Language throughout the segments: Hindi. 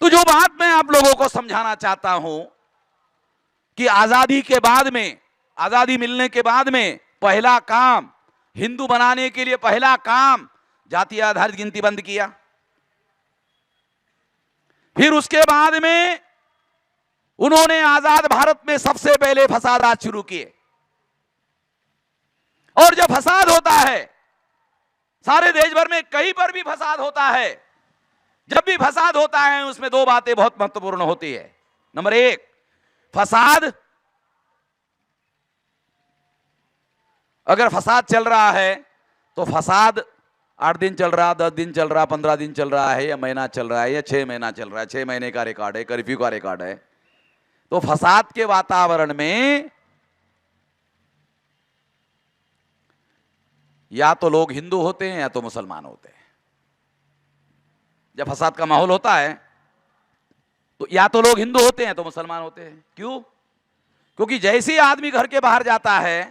तो जो बात मैं आप लोगों को समझाना चाहता हूं कि आजादी के बाद में, आजादी मिलने के बाद में पहला काम, हिंदू बनाने के लिए पहला काम जाति आधारित गिनती बंद किया। फिर उसके बाद में उन्होंने आजाद भारत में सबसे पहले फसादात शुरू किए। और जब फसाद होता है, सारे देश भर में कहीं पर भी फसाद होता है, जब भी फसाद होता है उसमें दो बातें बहुत महत्वपूर्ण होती है। नंबर एक, फसाद, अगर फसाद चल रहा है तो फसाद 8 दिन चल रहा, 10 दिन चल रहा, 15 दिन चल रहा है, या महीना चल रहा है, या 6 महीना चल रहा है, 6 महीने का रिकॉर्ड है, कर्फ्यू का रिकॉर्ड है, तो फसाद के वातावरण में या तो लोग हिंदू होते हैं या तो मुसलमान होते हैं। जब फसाद का माहौल होता है तो या तो लोग हिंदू होते हैं तो मुसलमान होते हैं। क्यों? क्योंकि जैसे ही आदमी घर के बाहर जाता है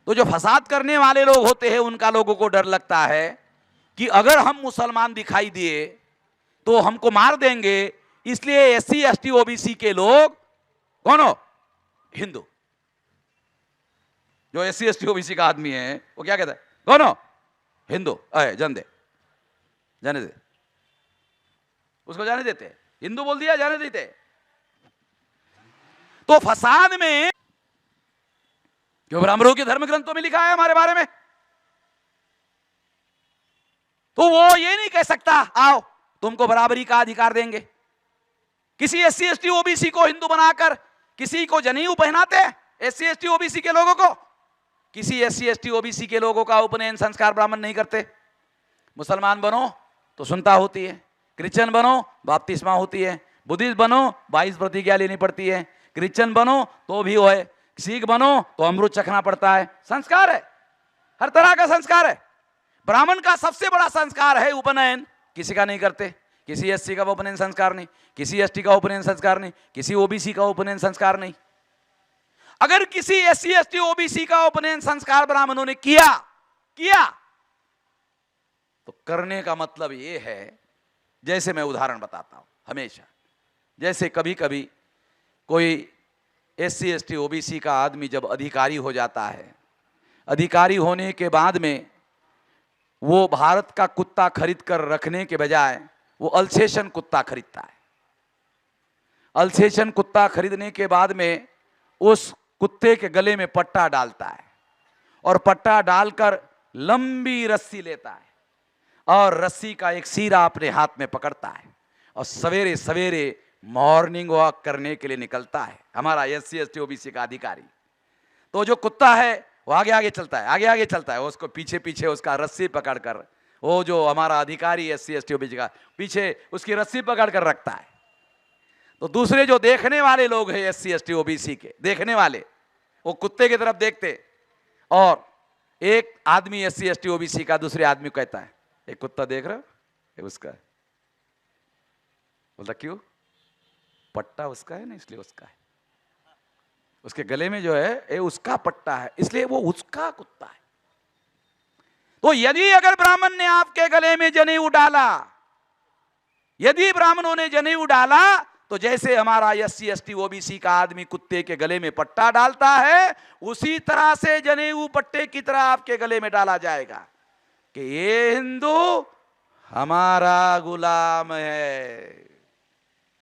तो जो फसाद करने वाले लोग होते हैं उनका लोगों को डर लगता है कि अगर हम मुसलमान दिखाई दिए तो हमको मार देंगे, इसलिए एससी एसटी ओबीसी के लोग, कौन हो? हिंदू। जो एससी एसटी ओबीसी का आदमी है वो क्या कहता है? कौन हो? हिंदू। अरे जाने दे, जाने दे, उसको जाने देते, हिंदू बोल दिया, जाने देते। तो फसाद में क्यों, ब्राह्मणों के धर्म ग्रंथों में लिखा है हमारे बारे में, तो वो ये नहीं कह सकता आओ तुमको बराबरी का अधिकार देंगे। किसी एससी एसटी ओबीसी को हिंदू बनाकर किसी को जनेऊ पहनाते हैं एससी एसटी ओबीसी के लोगों को, किसी एससी एसटी ओबीसी के लोगों का उपनयन संस्कार ब्राह्मण नहीं करते। मुसलमान बनो तो सुनता होती है, क्रिश्चियन बनो बपतिस्मा होती है, बुद्धिस्ट बनो 22 प्रतिज्ञा लेनी पड़ती है, क्रिश्चियन बनो तो भी वो है, सिख बनो तो अमृत चखना पड़ता है। संस्कार है, हर तरह का संस्कार है। ब्राह्मण का सबसे बड़ा संस्कार है उपनयन, किसी का नहीं करते। किसी एससी का उपनयन संस्कार नहीं, किसी एसटी का उपनयन संस्कार नहीं, किसी ओबीसी का उपनयन संस्कार नहीं। अगर किसी एससी एसटी ओबीसी का उपनयन संस्कार ब्राह्मणों ने किया तो करने का मतलब यह है, जैसे मैं उदाहरण बताता हूं हमेशा, जैसे कभी कभी कोई एससी एसटी ओबीसी का आदमी जब अधिकारी हो जाता है, अधिकारी होने के बाद में वो भारत का कुत्ता खरीद कर रखने के बजाय वो अल्सेशन कुत्ता खरीदता है। अल्सेशन कुत्ता खरीदने के बाद में उस कुत्ते के गले में पट्टा डालता है और पट्टा डालकर लंबी रस्सी लेता है और रस्सी का एक सिरा अपने हाथ में पकड़ता है और सवेरे सवेरे मॉर्निंग वॉक करने के लिए निकलता है। हमारा एससी एसटी ओबीसी का अधिकारी, तो जो कुत्ता है वो आगे आगे चलता है, आगे आगे चलता है, उसको पीछे पीछे उसका रस्सी पकड़कर, वो जो हमारा अधिकारी एससी एसटी ओबीसी का पीछे उसकी रस्सी पकड़कर रखता है। तो दूसरे जो देखने वाले लोग हैं एससी एसटी ओबीसी के देखने वाले, वो कुत्ते की तरफ देखते और एक आदमी एससी एसटी ओबीसी का दूसरे आदमी को कहता है, एक कुत्ता देख रहा है उसका है। बोलता क्यों? पट्टा उसका है ना, इसलिए उसका है, उसके गले में जो है ये उसका पट्टा है, इसलिए वो उसका कुत्ता है। तो यदि अगर ब्राह्मण ने आपके गले में जनेऊ डाला, यदि ब्राह्मणों ने जनेऊ डाला, तो जैसे हमारा एससी एसटी ओबीसी का आदमी कुत्ते के गले में पट्टा डालता है, उसी तरह से जनेऊ पट्टे की तरह आपके गले में डाला जाएगा कि ये हिंदू हमारा गुलाम है।